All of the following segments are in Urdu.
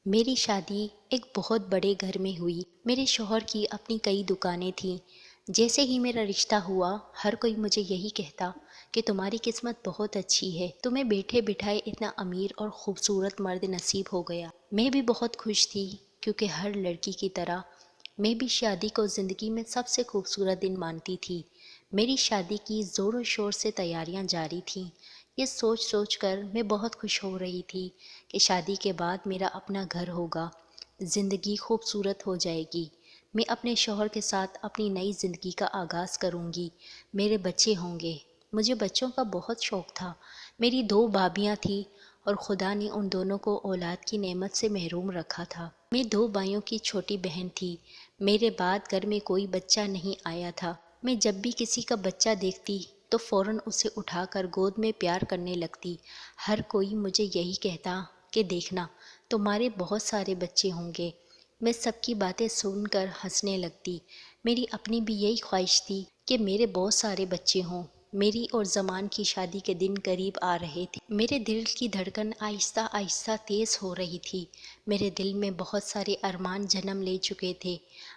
میری شادی ایک بہت بڑے گھر میں ہوئی۔ میرے شوہر کی اپنی کئی دکانیں تھیں۔ جیسے ہی میرا رشتہ ہوا، ہر کوئی مجھے یہی کہتا کہ تمہاری قسمت بہت اچھی ہے، تمہیں بیٹھے بٹھائے اتنا امیر اور خوبصورت مرد نصیب ہو گیا۔ میں بھی بہت خوش تھی، کیونکہ ہر لڑکی کی طرح میں بھی شادی کو زندگی میں سب سے خوبصورت دن مانتی تھی۔ میری شادی کی زور و شور سے تیاریاں جاری تھیں۔ یہ سوچ سوچ کر میں بہت خوش ہو رہی تھی کہ شادی کے بعد میرا اپنا گھر ہوگا، زندگی خوبصورت ہو جائے گی، میں اپنے شوہر کے ساتھ اپنی نئی زندگی کا آغاز کروں گی، میرے بچے ہوں گے۔ مجھے بچوں کا بہت شوق تھا۔ میری 2 بابیاں تھیں اور خدا نے ان دونوں کو اولاد کی نعمت سے محروم رکھا تھا۔ میں 2 بھائیوں کی چھوٹی بہن تھی۔ میرے بعد گھر میں کوئی بچہ نہیں آیا تھا۔ میں جب بھی کسی کا بچہ دیکھتی تو فوراً اسے اٹھا کر گود میں پیار کرنے لگتی۔ ہر کوئی مجھے یہی کہتا کہ دیکھنا، تمہارے بہت سارے بچے ہوں گے۔ میں سب کی باتیں سن کر ہنسنے لگتی۔ میری اپنی بھی یہی خواہش تھی کہ میرے بہت سارے بچے ہوں۔ میری اور زمان کی شادی کے دن قریب آ رہے تھے۔ میرے دل کی دھڑکن آہستہ آہستہ تیز ہو رہی تھی۔ میرے دل میں بہت سارے ارمان جنم لے چکے تھے۔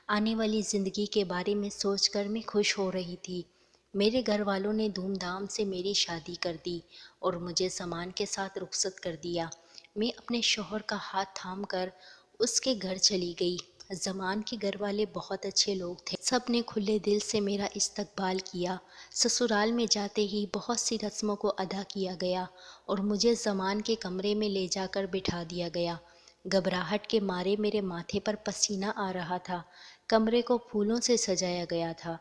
آنے والی زندگی کے بارے میں سوچ کر میں خوش ہو رہی تھی۔ میرے گھر والوں نے دھوم دھام سے میری شادی کر دی اور مجھے زمان کے ساتھ رخصت کر دیا۔ میں اپنے شوہر کا ہاتھ تھام کر اس کے گھر چلی گئی۔ زمان کے گھر والے بہت اچھے لوگ تھے۔ سب نے کھلے دل سے میرا استقبال کیا۔ سسرال میں جاتے ہی بہت سی رسموں کو ادا کیا گیا اور مجھے زمان کے کمرے میں لے جا کر بٹھا دیا گیا۔ گھبراہٹ کے مارے میرے ماتھے پر پسینہ آ رہا تھا۔ کمرے کو پھولوں سے سجایا گیا تھا۔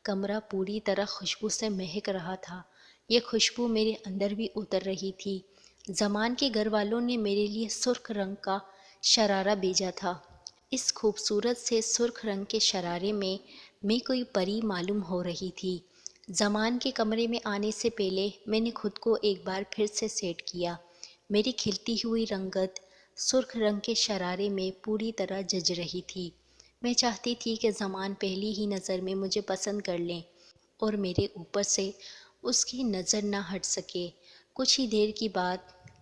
کمرہ پوری طرح خوشبو سے مہک رہا تھا۔ یہ خوشبو میرے اندر بھی اتر رہی تھی۔ زمان کے گھر والوں نے میرے لیے سرخ رنگ کا شرارہ بھیجا تھا۔ اس خوبصورت سے سرخ رنگ کے شرارے میں کوئی پری معلوم ہو رہی تھی۔ زمان کے کمرے میں آنے سے پہلے میں نے خود کو ایک بار پھر سے سیٹ کیا۔ میری کھلتی ہوئی رنگت سرخ رنگ کے شرارے میں پوری طرح جج رہی تھی۔ میں چاہتی تھی کہ زمان پہلی ہی نظر میں مجھے پسند کر لیں اور میرے اوپر سے اس کی نظر نہ ہٹ سکے۔ کچھ ہی دیر کی بعد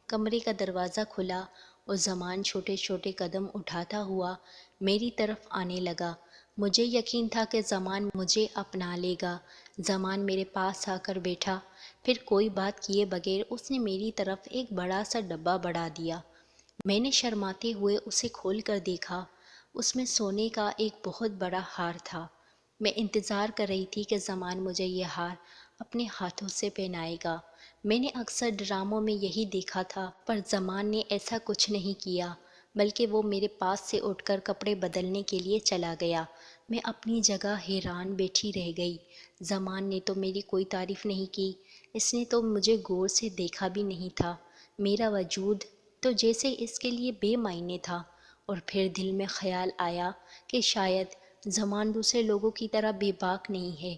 کمرے کا دروازہ کھلا اور زمان چھوٹے چھوٹے قدم اٹھاتا ہوا میری طرف آنے لگا۔ مجھے یقین تھا کہ زمان مجھے اپنا لے گا۔ زمان میرے پاس آ کر بیٹھا، پھر کوئی بات کیے بغیر اس نے میری طرف ایک بڑا سا ڈبہ بڑھا دیا۔ میں نے شرماتے ہوئے اسے کھول کر دیکھا۔ اس میں سونے کا ایک بہت بڑا ہار تھا۔ میں انتظار کر رہی تھی کہ زمان مجھے یہ ہار اپنے ہاتھوں سے پہنائے گا۔ میں نے اکثر ڈراموں میں یہی دیکھا تھا، پر زمان نے ایسا کچھ نہیں کیا، بلکہ وہ میرے پاس سے اٹھ کر کپڑے بدلنے کے لیے چلا گیا۔ میں اپنی جگہ حیران بیٹھی رہ گئی۔ زمان نے تو میری کوئی تعریف نہیں کی، اس نے تو مجھے غور سے دیکھا بھی نہیں تھا۔ میرا وجود تو جیسے اس کے لیے بے معنی تھا۔ اور پھر دل میں خیال آیا کہ شاید زمان دوسرے لوگوں کی طرح بے باک نہیں ہے،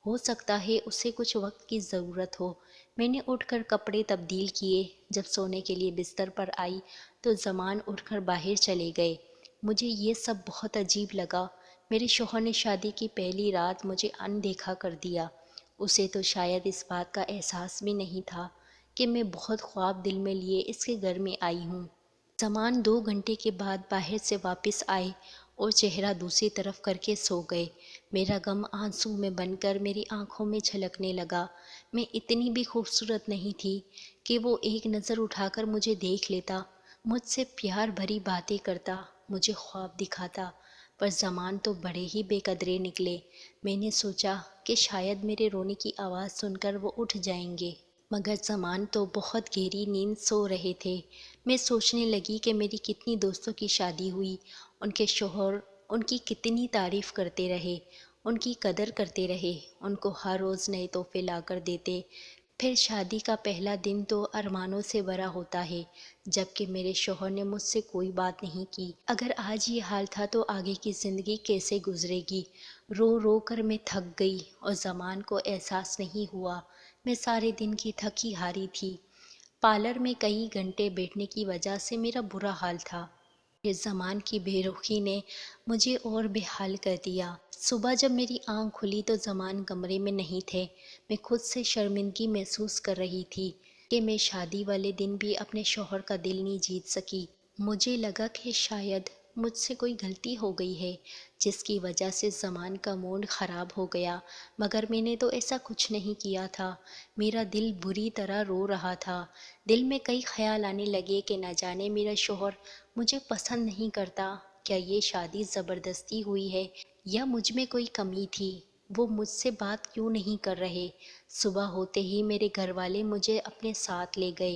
ہو سکتا ہے اسے کچھ وقت کی ضرورت ہو۔ میں نے اٹھ کر کپڑے تبدیل کیے۔ جب سونے کے لیے بستر پر آئی تو زمان اٹھ کر باہر چلے گئے۔ مجھے یہ سب بہت عجیب لگا۔ میرے شوہر نے شادی کی پہلی رات مجھے اندیکھا کر دیا۔ اسے تو شاید اس بات کا احساس بھی نہیں تھا کہ میں بہت خواب دل میں لیے اس کے گھر میں آئی ہوں۔ زمان 2 گھنٹے کے بعد باہر سے واپس آئے اور چہرہ دوسری طرف کر کے سو گئے۔ میرا غم آنسو میں بن کر میری آنکھوں میں چھلکنے لگا۔ میں اتنی بھی خوبصورت نہیں تھی کہ وہ ایک نظر اٹھا کر مجھے دیکھ لیتا، مجھ سے پیار بھری باتیں کرتا، مجھے خواب دکھاتا، پر زمان تو بڑے ہی بے قدرے نکلے۔ میں نے سوچا کہ شاید میرے رونے کی آواز سن کر وہ اٹھ جائیں گے، مگر زمان تو بہت گہری نیند سو رہے تھے۔ میں سوچنے لگی کہ میری کتنی دوستوں کی شادی ہوئی، ان کے شوہر ان کی کتنی تعریف کرتے رہے، ان کی قدر کرتے رہے، ان کو ہر روز نئے تحفے لا کر دیتے۔ پھر شادی کا پہلا دن تو ارمانوں سے بھرا ہوتا ہے، جبکہ میرے شوہر نے مجھ سے کوئی بات نہیں کی۔ اگر آج یہ حال تھا تو آگے کی زندگی کیسے گزرے گی؟ رو رو کر میں تھک گئی اور زمان کو احساس نہیں ہوا۔ میں سارے دن کی تھکی ہاری تھی۔ پارلر میں کئی گھنٹے بیٹھنے کی وجہ سے میرا برا حال تھا۔ پھر زمان کی بے رخی نے مجھے اور بے حال کر دیا۔ صبح جب میری آنکھ کھلی تو زمان کمرے میں نہیں تھے۔ میں خود سے شرمندگی محسوس کر رہی تھی کہ میں شادی والے دن بھی اپنے شوہر کا دل نہیں جیت سکی۔ مجھے لگا کہ شاید مجھ سے کوئی غلطی ہو گئی ہے جس کی وجہ سے زمان کا موڈ خراب ہو گیا، مگر میں نے تو ایسا کچھ نہیں کیا تھا۔ میرا دل بری طرح رو رہا تھا۔ دل میں کئی خیال آنے لگے کہ نہ جانے میرا شوہر مجھے پسند نہیں کرتا، کیا یہ شادی زبردستی ہوئی ہے یا مجھ میں کوئی کمی تھی؟ وہ مجھ سے بات کیوں نہیں کر رہے؟ صبح ہوتے ہی میرے گھر والے مجھے اپنے ساتھ لے گئے۔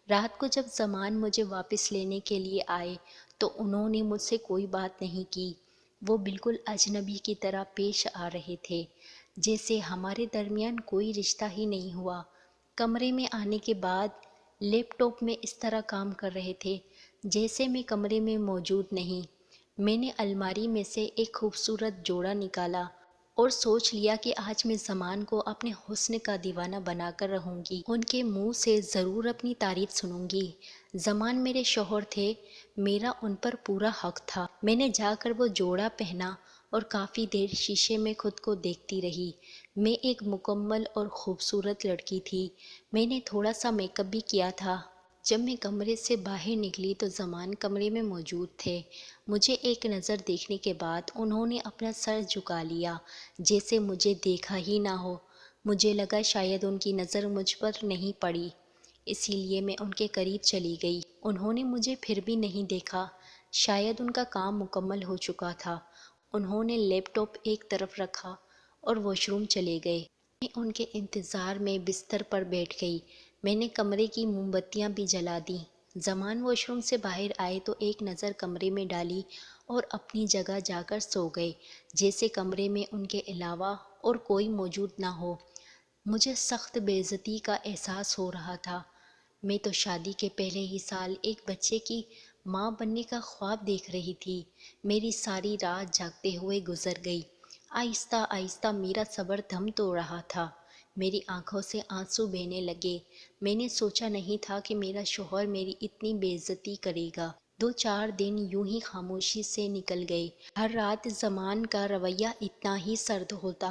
رات کو جب زمان مجھے واپس لینے کے لیے آئے تو انہوں نے مجھ سے کوئی بات نہیں کی۔ وہ بالکل اجنبی کی طرح پیش آ رہے تھے، جیسے ہمارے درمیان کوئی رشتہ ہی نہیں ہوا۔ کمرے میں آنے کے بعد لیپ ٹاپ میں اس طرح کام کر رہے تھے جیسے میں کمرے میں موجود نہیں۔ میں نے الماری میں سے ایک خوبصورت جوڑا نکالا اور سوچ لیا کہ آج میں زمان کو اپنے حسن کا دیوانہ بنا کر رہوں گی، ان کے منہ سے ضرور اپنی تعریف سنوں گی۔ زمان میرے شوہر تھے، میرا ان پر پورا حق تھا۔ میں نے جا کر وہ جوڑا پہنا اور کافی دیر شیشے میں خود کو دیکھتی رہی۔ میں ایک مکمل اور خوبصورت لڑکی تھی۔ میں نے تھوڑا سا میک اپ بھی کیا تھا۔ جب میں کمرے سے باہر نکلی تو زمان کمرے میں موجود تھے۔ مجھے ایک نظر دیکھنے کے بعد انہوں نے اپنا سر جھکا لیا جیسے مجھے دیکھا ہی نہ ہو۔ مجھے لگا شاید ان کی نظر مجھ پر نہیں پڑی، اسی لیے میں ان کے قریب چلی گئی۔ انہوں نے مجھے پھر بھی نہیں دیکھا، شاید ان کا کام مکمل ہو چکا تھا۔ انہوں نے لیپ ٹاپ ایک طرف رکھا اور واش روم چلے گئے۔ میں ان کے انتظار میں بستر پر بیٹھ گئی۔ میں نے کمرے کی موم بتیاں بھی جلا دیں۔ زمان واش روم سے باہر آئے تو ایک نظر کمرے میں ڈالی اور اپنی جگہ جا کر سو گئے، جیسے کمرے میں ان کے علاوہ اور کوئی موجود نہ ہو۔ مجھے سخت بے عزتی کا احساس ہو رہا تھا۔ میں تو شادی کے پہلے ہی سال ایک بچے کی ماں بننے کا خواب دیکھ رہی تھی۔ میری ساری رات جاگتے ہوئے گزر گئی۔ آہستہ آہستہ میرا صبر تھم تو رہا تھا۔ میری آنکھوں سے آنسو بہنے لگے۔ میں نے سوچا نہیں تھا کہ میرا شوہر میری اتنی بے عزتی کرے گا۔ 2-4 دن یوں ہی خاموشی سے نکل گئے۔ ہر رات زمان کا رویہ اتنا ہی سرد ہوتا۔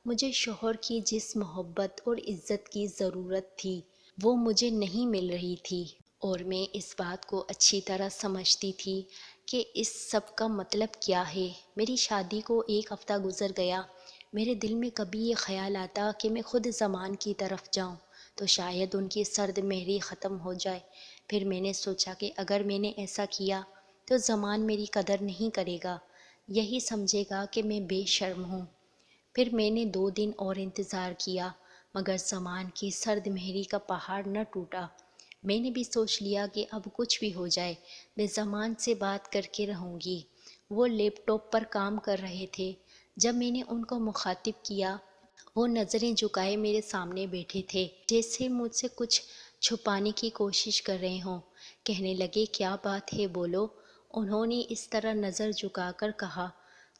مجھے شوہر کی جس محبت اور عزت کی ضرورت تھی وہ مجھے نہیں مل رہی تھی، اور میں اس بات کو اچھی طرح سمجھتی تھی کہ اس سب کا مطلب کیا ہے۔ میری شادی کو 1 ہفتہ گزر گیا۔ میرے دل میں کبھی یہ خیال آتا کہ میں خود زمان کی طرف جاؤں تو شاید ان کی سرد مہری ختم ہو جائے۔ پھر میں نے سوچا کہ اگر میں نے ایسا کیا تو زمان میری قدر نہیں کرے گا، یہی سمجھے گا کہ میں بے شرم ہوں۔ پھر میں نے 2 دن اور انتظار کیا، مگر زمان کی سرد مہری کا پہاڑ نہ ٹوٹا۔ میں نے بھی سوچ لیا کہ اب کچھ بھی ہو جائے میں زمان سے بات کر کے رہوں گی۔ وہ لیپ ٹاپ پر کام کر رہے تھے۔ جب میں نے ان کو مخاطب کیا، وہ نظریں جھکائے میرے سامنے بیٹھے تھے، جیسے مجھ سے کچھ چھپانے کی کوشش کر رہے ہوں۔ کہنے لگے، کیا بات ہے، بولو۔ انہوں نے اس طرح نظر جھکا کر کہا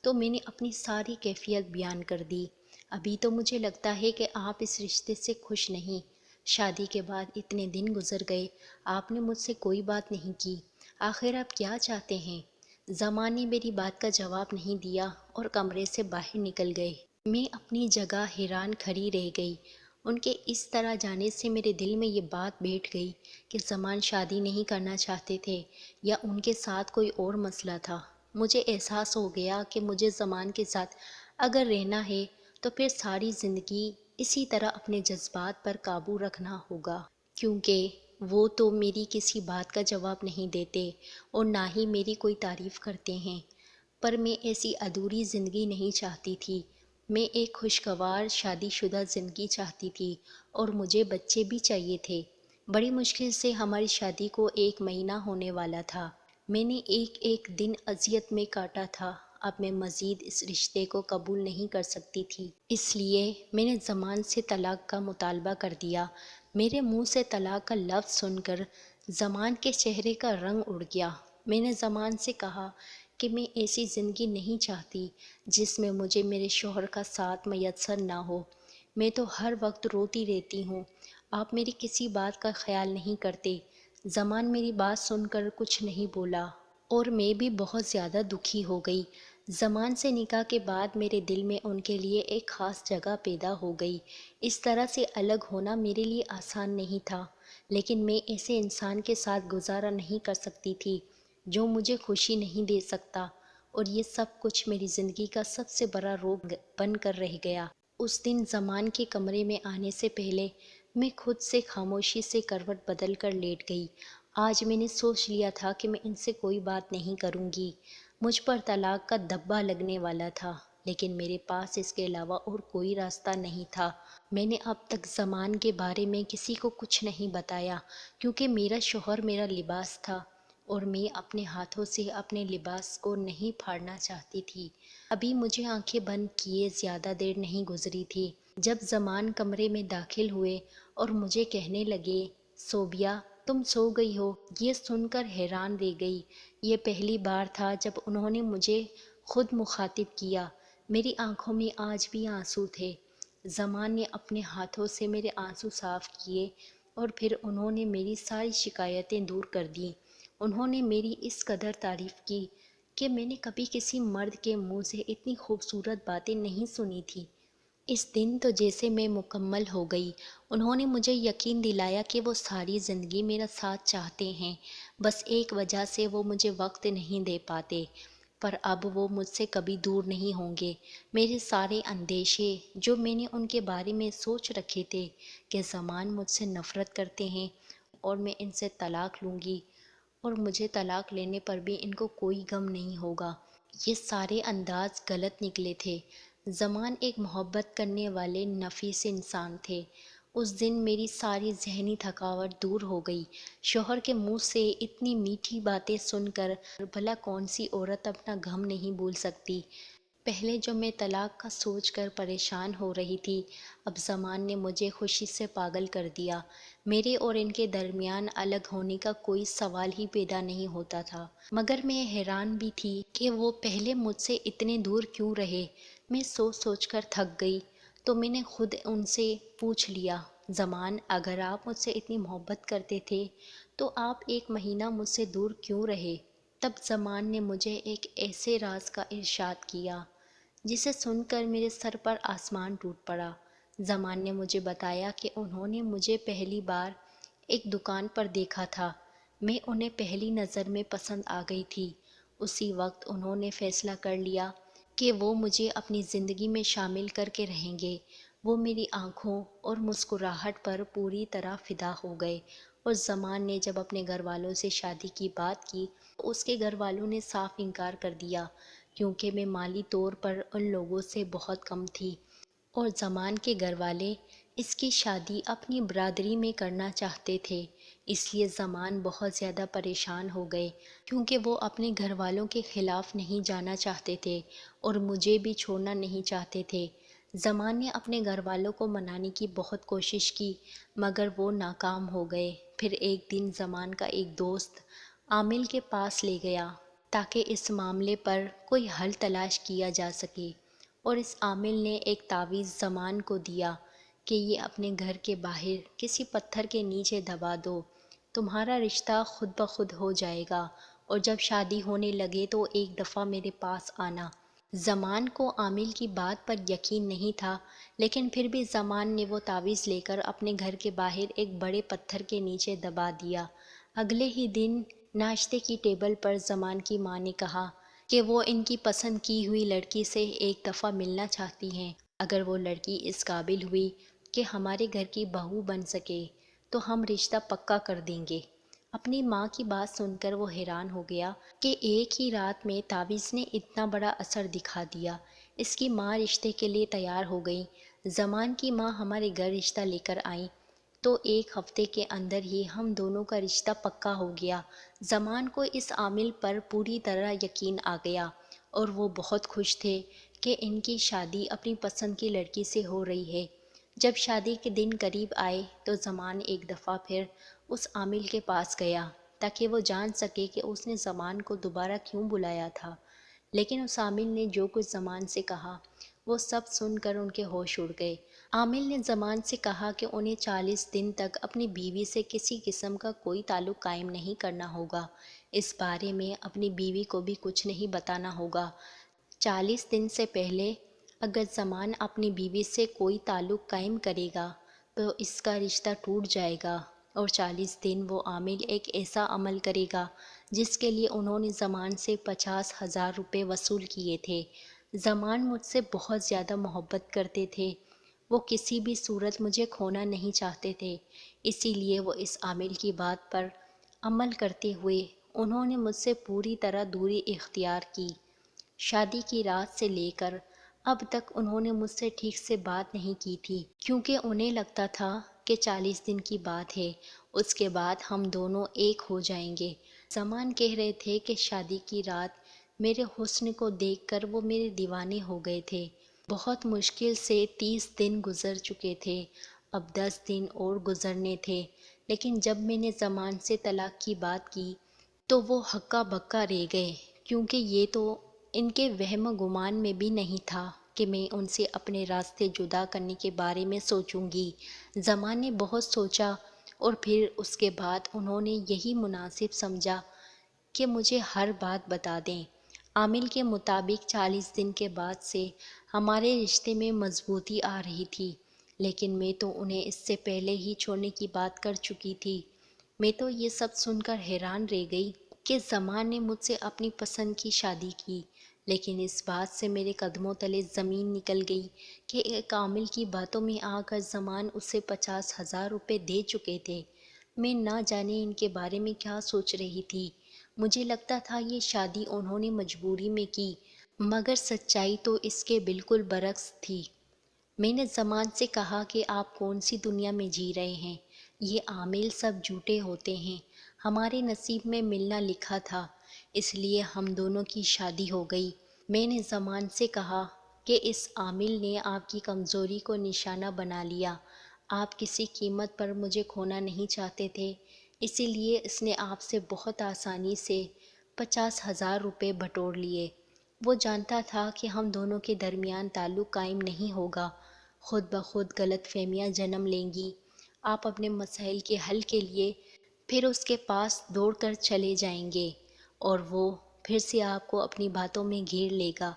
تو میں نے اپنی ساری کیفیت بیان کر دی۔ ابھی تو مجھے لگتا ہے کہ آپ اس رشتے سے خوش نہیں۔ شادی کے بعد اتنے دن گزر گئے، آپ نے مجھ سے کوئی بات نہیں کی، آخر آپ کیا چاہتے ہیں؟ زمان نے میری بات کا جواب نہیں دیا اور کمرے سے باہر نکل گئے۔ میں اپنی جگہ حیران کھڑی رہ گئی۔ ان کے اس طرح جانے سے میرے دل میں یہ بات بیٹھ گئی کہ زمان شادی نہیں کرنا چاہتے تھے یا ان کے ساتھ کوئی اور مسئلہ تھا۔ مجھے احساس ہو گیا کہ مجھے زمان کے ساتھ اگر رہنا ہے تو پھر ساری زندگی اسی طرح اپنے جذبات پر قابو رکھنا ہوگا، کیونکہ وہ تو میری کسی بات کا جواب نہیں دیتے اور نہ ہی میری کوئی تعریف کرتے ہیں۔ پر میں ایسی ادھوری زندگی نہیں چاہتی تھی۔ میں ایک خوشگوار شادی شدہ زندگی چاہتی تھی اور مجھے بچے بھی چاہیے تھے۔ بڑی مشکل سے ہماری شادی کو 1 مہینہ ہونے والا تھا۔ میں نے ایک ایک دن اذیت میں کاٹا تھا۔ اب میں مزید اس رشتے کو قبول نہیں کر سکتی تھی، اس لیے میں نے زمان سے طلاق کا مطالبہ کر دیا۔ میرے منہ سے طلاق کا لفظ سن کر زمان کے چہرے کا رنگ اڑ گیا۔ میں نے زمان سے کہا کہ میں ایسی زندگی نہیں چاہتی جس میں مجھے میرے شوہر کا ساتھ میسر نہ ہو۔ میں تو ہر وقت روتی رہتی ہوں، آپ میری کسی بات کا خیال نہیں کرتے۔ زمان میری بات سن کر کچھ نہیں بولا اور میں بھی بہت زیادہ دکھی ہو گئی۔ زمان سے نکاح کے بعد میرے دل میں ان کے لیے ایک خاص جگہ پیدا ہو گئی۔ اس طرح سے الگ ہونا میرے لیے آسان نہیں تھا، لیکن میں ایسے انسان کے ساتھ گزارا نہیں کر سکتی تھی جو مجھے خوشی نہیں دے سکتا، اور یہ سب کچھ میری زندگی کا سب سے بڑا روگ بن کر رہ گیا۔ اس دن زمان کے کمرے میں آنے سے پہلے میں خود سے خاموشی سے کروٹ بدل کر لیٹ گئی۔ آج میں نے سوچ لیا تھا کہ میں ان سے کوئی بات نہیں کروں گی۔ مجھ پر طلاق کا دبا لگنے والا تھا، لیکن میرے پاس اس کے علاوہ اور کوئی راستہ نہیں تھا۔ میں نے اب تک زمان کے بارے میں کسی کو کچھ نہیں بتایا، کیونکہ میرا شوہر میرا لباس تھا، اور میں اپنے ہاتھوں سے اپنے لباس کو نہیں پھاڑنا چاہتی تھی۔ ابھی مجھے آنکھیں بند کیے زیادہ دیر نہیں گزری تھی جب زمان کمرے میں داخل ہوئے اور مجھے کہنے لگے، صوبیہ تم سو گئی ہو؟ یہ سن کر حیران رہ گئی۔ یہ پہلی بار تھا جب انہوں نے مجھے خود مخاطب کیا۔ میری آنکھوں میں آج بھی آنسو تھے۔ زمان نے اپنے ہاتھوں سے میرے آنسو صاف کیے، اور پھر انہوں نے میری ساری شکایتیں دور کر دیں۔ انہوں نے میری اس قدر تعریف کی کہ میں نے کبھی کسی مرد کے منہ سے اتنی خوبصورت باتیں نہیں سنی تھی۔ اس دن تو جیسے میں مکمل ہو گئی۔ انہوں نے مجھے یقین دلایا کہ وہ ساری زندگی میرا ساتھ چاہتے ہیں، بس ایک وجہ سے وہ مجھے وقت نہیں دے پاتے، پر اب وہ مجھ سے کبھی دور نہیں ہوں گے۔ میرے سارے اندیشے جو میں نے ان کے بارے میں سوچ رکھے تھے کہ زمان مجھ سے نفرت کرتے ہیں اور میں ان سے طلاق لوں گی، اور مجھے طلاق لینے پر بھی ان کو کوئی غم نہیں ہوگا، یہ سارے انداز غلط نکلے تھے۔ زمان ایک محبت کرنے والے نفیس انسان تھے۔ اس دن میری ساری ذہنی تھکاوٹ دور ہو گئی۔ شوہر کے منہ سے اتنی میٹھی باتیں سن کر بھلا کون سی عورت اپنا غم نہیں بھول سکتی۔ پہلے جو میں طلاق کا سوچ کر پریشان ہو رہی تھی، اب زمان نے مجھے خوشی سے پاگل کر دیا۔ میرے اور ان کے درمیان الگ ہونے کا کوئی سوال ہی پیدا نہیں ہوتا تھا، مگر میں حیران بھی تھی کہ وہ پہلے مجھ سے اتنے دور کیوں رہے۔ میں سوچ سوچ کر تھک گئی، تو میں نے خود ان سے پوچھ لیا، زمان اگر آپ مجھ سے اتنی محبت کرتے تھے تو آپ 1 مہینہ مجھ سے دور کیوں رہے؟ تب زمان نے مجھے ایک ایسے راز کا ارشاد کیا جسے سن کر میرے سر پر آسمان ٹوٹ پڑا۔ زمان نے مجھے بتایا کہ انہوں نے مجھے پہلی بار ایک دکان پر دیکھا تھا۔ میں انہیں پہلی نظر میں پسند آ گئی تھی۔ اسی وقت انہوں نے فیصلہ کر لیا کہ وہ مجھے اپنی زندگی میں شامل کر کے رہیں گے۔ وہ میری آنکھوں اور مسکراہٹ پر پوری طرح فدا ہو گئے، اور زمان نے جب اپنے گھر والوں سے شادی کی بات کی تو اس کے گھر والوں نے صاف انکار کر دیا، کیونکہ میں مالی طور پر ان لوگوں سے بہت کم تھی، اور زمان کے گھر والے اس کی شادی اپنی برادری میں کرنا چاہتے تھے۔ اس لیے زمان بہت زیادہ پریشان ہو گئے، کیونکہ وہ اپنے گھر والوں کے خلاف نہیں جانا چاہتے تھے اور مجھے بھی چھوڑنا نہیں چاہتے تھے۔ زمان نے اپنے گھر والوں کو منانے کی بہت کوشش کی، مگر وہ ناکام ہو گئے۔ پھر ایک دن زمان کا ایک دوست عامل کے پاس لے گیا تاکہ اس معاملے پر کوئی حل تلاش کیا جا سکے، اور اس عامل نے ایک تعویذ زمان کو دیا کہ یہ اپنے گھر کے باہر کسی پتھر کے نیچے دبا دو، تمہارا رشتہ خود بخود ہو جائے گا، اور جب شادی ہونے لگے تو ایک دفعہ میرے پاس آنا۔ زمان کو عامل کی بات پر یقین نہیں تھا، لیکن پھر بھی زمان نے وہ تعویذ لے کر اپنے گھر کے باہر ایک بڑے پتھر کے نیچے دبا دیا۔ اگلے ہی دن ناشتے کی ٹیبل پر زمان کی ماں نے کہا کہ وہ ان کی پسند کی ہوئی لڑکی سے ایک دفعہ ملنا چاہتی ہیں۔ اگر وہ لڑکی اس قابل ہوئی کہ ہمارے گھر کی بہو بن سکے تو ہم رشتہ پکا کر دیں گے۔ اپنی ماں کی بات سن کر وہ حیران ہو گیا کہ ایک ہی رات میں تعویذ نے اتنا بڑا اثر دکھا دیا۔ اس کی ماں رشتے کے لیے تیار ہو گئی۔ زمان کی ماں ہمارے گھر رشتہ لے کر آئیں تو 1 ہفتے کے اندر ہی ہم دونوں کا رشتہ پکا ہو گیا۔ زمان کو اس عامل پر پوری طرح یقین آ گیا، اور وہ بہت خوش تھے کہ ان کی شادی اپنی پسند کی لڑکی سے ہو رہی ہے۔ جب شادی کے دن قریب آئے تو زمان ایک دفعہ پھر اس عامل کے پاس گیا تاکہ وہ جان سکے کہ اس نے زمان کو دوبارہ کیوں بلایا تھا، لیکن اس عامل نے جو کچھ زمان سے کہا وہ سب سن کر ان کے ہوش اڑ گئے۔ عامل نے زمان سے کہا کہ انہیں 40 دن تک اپنی بیوی سے کسی قسم کا کوئی تعلق قائم نہیں کرنا ہوگا، اس بارے میں اپنی بیوی کو بھی کچھ نہیں بتانا ہوگا۔ 40 دن سے پہلے اگر زمان اپنی بیوی سے کوئی تعلق قائم کرے گا تو اس کا رشتہ ٹوٹ جائے گا۔ اور 40 دن وہ عامل ایک ایسا عمل کرے گا جس کے لیے انہوں نے زمان سے 50,000 روپے وصول کیے تھے۔ زمان مجھ سے بہت زیادہ محبت کرتے تھے، وہ کسی بھی صورت مجھے کھونا نہیں چاہتے تھے، اسی لیے وہ اس عامل کی بات پر عمل کرتے ہوئے انہوں نے مجھ سے پوری طرح دوری اختیار کی۔ شادی کی رات سے لے کر اب تک انہوں نے مجھ سے ٹھیک سے بات نہیں کی تھی، کیونکہ انہیں لگتا تھا کہ 40 دن کی بات ہے، اس کے بعد ہم دونوں ایک ہو جائیں گے۔ زمان کہہ رہے تھے کہ شادی کی رات میرے حسن کو دیکھ کر وہ میرے دیوانے ہو گئے تھے۔ بہت مشکل سے 30 دن گزر چکے تھے، اب 10 دن اور گزرنے تھے، لیکن جب میں نے زمان سے طلاق کی بات کی تو وہ ہکا بکا رہ گئے، کیونکہ یہ تو ان کے وہم و گمان میں بھی نہیں تھا کہ میں ان سے اپنے راستے جدا کرنے کے بارے میں سوچوں گی۔ زمان نے بہت سوچا اور پھر اس کے بعد انہوں نے یہی مناسب سمجھا کہ مجھے ہر بات بتا دیں۔ عامل کے مطابق 40 دن کے بعد سے ہمارے رشتے میں مضبوطی آ رہی تھی، لیکن میں تو انہیں اس سے پہلے ہی چھوڑنے کی بات کر چکی تھی۔ میں تو یہ سب سن کر حیران رہ گئی کہ زمان نے مجھ سے اپنی پسند کی شادی کی، لیکن اس بات سے میرے قدموں تلے زمین نکل گئی کہ ایک عامل کی باتوں میں آ کر زمان اسے 50,000 روپے دے چکے تھے۔ میں نہ جانے ان کے بارے میں کیا سوچ رہی تھی، مجھے لگتا تھا یہ شادی انہوں نے مجبوری میں کی، مگر سچائی تو اس کے بالکل برعکس تھی۔ میں نے زمان سے کہا کہ آپ کون سی دنیا میں جی رہے ہیں، یہ عامل سب جھوٹے ہوتے ہیں، ہمارے نصیب میں ملنا لکھا تھا، اس لیے ہم دونوں کی شادی ہو گئی۔ میں نے زمان سے کہا کہ اس عامل نے آپ کی کمزوری کو نشانہ بنا لیا، آپ کسی قیمت پر مجھے کھونا نہیں چاہتے تھے، اسی لیے اس نے آپ سے بہت آسانی سے 50,000 روپے بٹور لیے۔ وہ جانتا تھا کہ ہم دونوں کے درمیان تعلق قائم نہیں ہوگا، خود بخود غلط فہمیاں جنم لیں گی، آپ اپنے مسائل کے حل کے لیے پھر اس کے پاس دوڑ کر چلے جائیں گے اور وہ پھر سے آپ کو اپنی باتوں میں گھیر لے گا،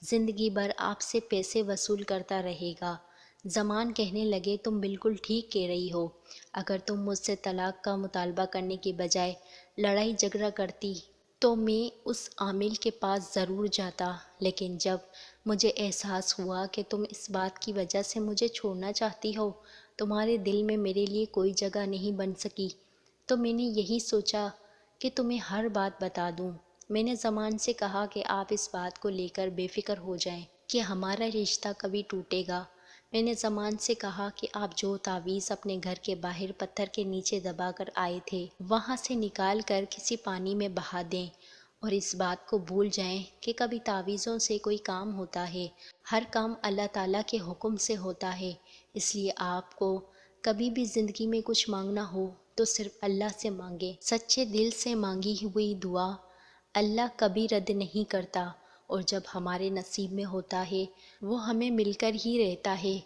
زندگی بھر آپ سے پیسے وصول کرتا رہے گا۔ زمان کہنے لگے تم بالکل ٹھیک کہہ رہی ہو، اگر تم مجھ سے طلاق کا مطالبہ کرنے کے بجائے لڑائی جھگڑا کرتی تو میں اس عامل کے پاس ضرور جاتا، لیکن جب مجھے احساس ہوا کہ تم اس بات کی وجہ سے مجھے چھوڑنا چاہتی ہو، تمہارے دل میں میرے لیے کوئی جگہ نہیں بن سکی، تو میں نے یہی سوچا کہ تمہیں ہر بات بتا دوں۔ میں نے زمان سے کہا کہ آپ اس بات کو لے کر بے فکر ہو جائیں کہ ہمارا رشتہ کبھی ٹوٹے گا۔ میں نے زمان سے کہا کہ آپ جو تعویذ اپنے گھر کے باہر پتھر کے نیچے دبا کر آئے تھے وہاں سے نکال کر کسی پانی میں بہا دیں، اور اس بات کو بھول جائیں کہ کبھی تعویذوں سے کوئی کام ہوتا ہے، ہر کام اللہ تعالیٰ کے حکم سے ہوتا ہے، اس لیے آپ کو کبھی بھی زندگی میں کچھ مانگنا ہو تو صرف اللہ سے مانگیں، سچے دل سے مانگی ہوئی دعا اللہ کبھی رد نہیں کرتا، اور جب ہمارے نصیب میں ہوتا ہے وہ ہمیں مل کر ہی رہتا ہے۔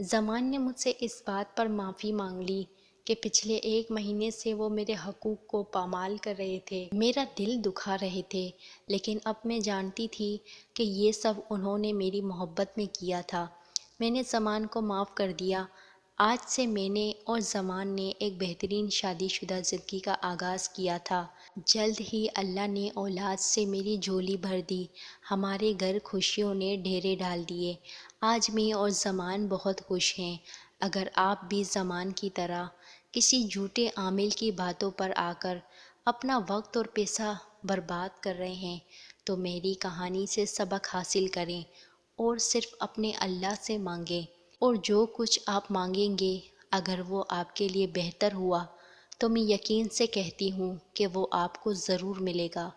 زمان نے مجھ سے اس بات پر معافی مانگ لی کہ پچھلے 1 مہینے سے وہ میرے حقوق کو پامال کر رہے تھے، میرا دل دکھا رہے تھے، لیکن اب میں جانتی تھی کہ یہ سب انہوں نے میری محبت میں کیا تھا۔ میں نے زمان کو معاف کر دیا۔ آج سے میں نے اور زمان نے ایک بہترین شادی شدہ زندگی کا آغاز کیا تھا۔ جلد ہی اللہ نے اولاد سے میری جھولی بھر دی، ہمارے گھر خوشیوں نے ڈھیرے ڈال دیے۔ آج میں اور زمان بہت خوش ہیں۔ اگر آپ بھی زمان کی طرح کسی جھوٹے عامل کی باتوں پر آ کر اپنا وقت اور پیسہ برباد کر رہے ہیں تو میری کہانی سے سبق حاصل کریں اور صرف اپنے اللہ سے مانگیں، اور جو کچھ آپ مانگیں گے اگر وہ آپ کے لیے بہتر ہوا تو میں یقین سے کہتی ہوں کہ وہ آپ کو ضرور ملے گا۔